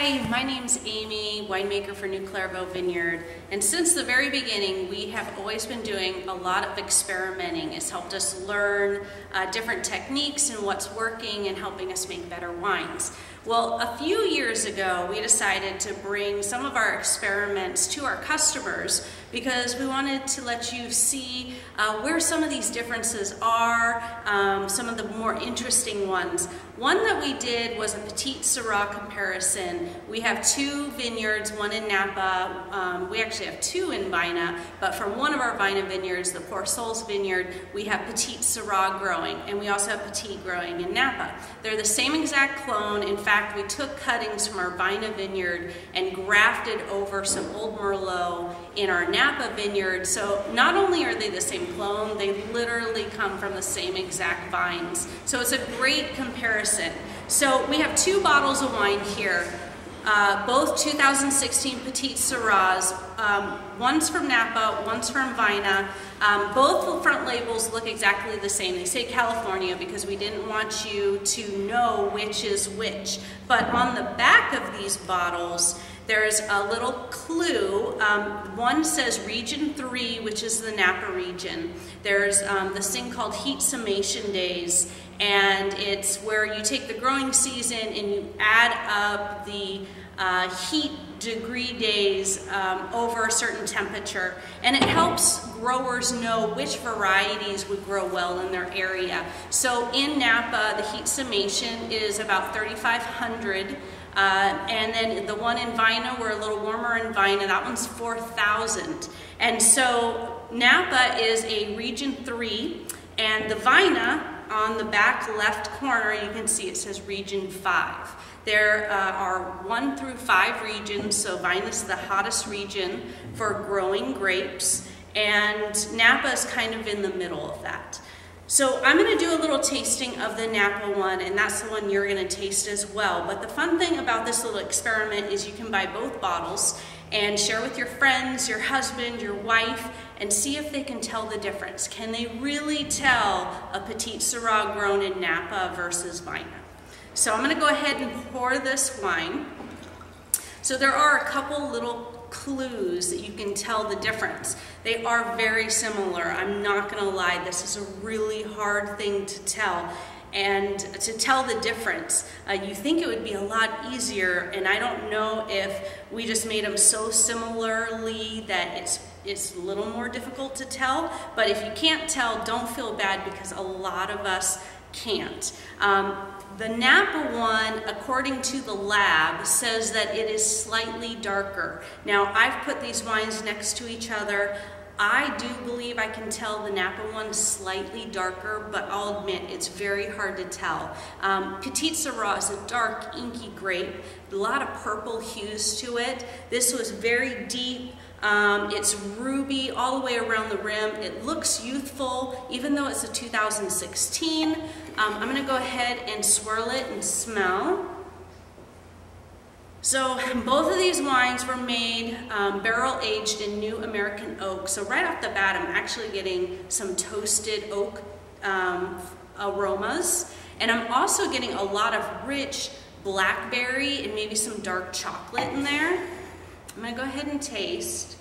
Hi, my name's Amy, winemaker for New Clairvaux Vineyard, and since the very beginning we have always been doing a lot of experimenting. It's helped us learn different techniques and what's working and helping us make better wines. Well, a few years ago we decided to bring some of our experiments to our customers because we wanted to let you see where some of these differences are, some of the more interesting ones. One that we did was a Petite Sirah comparison. We have two vineyards, one in Napa, we actually have two in Vina, but from one of our Vina vineyards, the Poor Souls vineyard, we have Petite Sirah growing, and we also have Petite growing in Napa. They're the same exact clone. In fact, we took cuttings from our Vina vineyard and grafted over some Old Merlot in our Napa vineyard. So not only are they the same clone, they literally come from the same exact vines. So it's a great comparison. So we have two bottles of wine here, both 2016 Petite Sirahs. One's from Napa, one's from Vina. Both the front labels look exactly the same. They say California because we didn't want you to know which is which. But on the back of these bottles, there's a little clue. One says Region 3, which is the Napa region. There's this thing called heat summation days, and it's where you take the growing season and you add up the heat degree days over a certain temperature, and it helps growers know which varieties would grow well in their area. So in Napa, the heat summation is about 3,500. And then the one in Vina, we're a little warmer in Vina, that one's 4,000. And so Napa is a Region 3, and the Vina on the back left corner, you can see it says Region 5. There are 1 through 5 regions, so Vina's the hottest region for growing grapes, and Napa is kind of in the middle of that. So I'm going to do a little tasting of the Napa one, and that's the one you're going to taste as well. But the fun thing about this little experiment is you can buy both bottles and share with your friends, your husband, your wife, and see if they can tell the difference. Can they really tell a Petite Sirah grown in Napa versus Vina? So I'm going to go ahead and pour this wine. So there are a couple little clues that you can tell the difference. They are very similar. I'm not going to lie, this is a really hard thing to tell. And to tell the difference, you think it would be a lot easier, and I don't know if we just made them so similarly that it's a little more difficult to tell. But if you can't tell, don't feel bad, because a lot of us can't. The Napa one, according to the lab, says that it is slightly darker. Now, I've put these wines next to each other. I do believe I can tell the Napa one slightly darker, but I'll admit it's very hard to tell. Petite Sirah is a dark, inky grape, a lot of purple hues to it. This was very deep. It's ruby all the way around the rim. It looks youthful, even though it's a 2016. I'm going to go ahead and swirl it and smell. So both of these wines were made barrel aged in new American oak. So right off the bat, I'm actually getting some toasted oak aromas. And I'm also getting a lot of rich blackberry and maybe some dark chocolate in there. I'm going to go ahead and taste.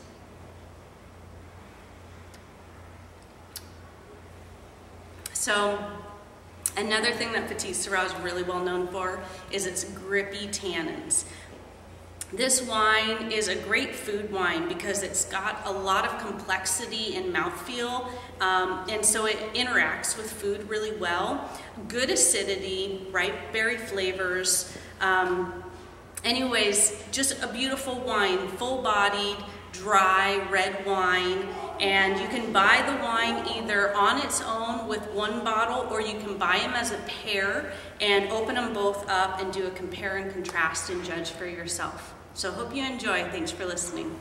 So another thing that Petite Sirah is really well known for is its grippy tannins. This wine is a great food wine because it's got a lot of complexity and mouthfeel, and so it interacts with food really well. Good acidity, ripe berry flavors. Anyways, just a beautiful wine, full-bodied, dry, red wine, and you can buy the wine either on its own with one bottle, or you can buy them as a pair and open them both up and do a compare and contrast and judge for yourself. So hope you enjoy. Thanks for listening.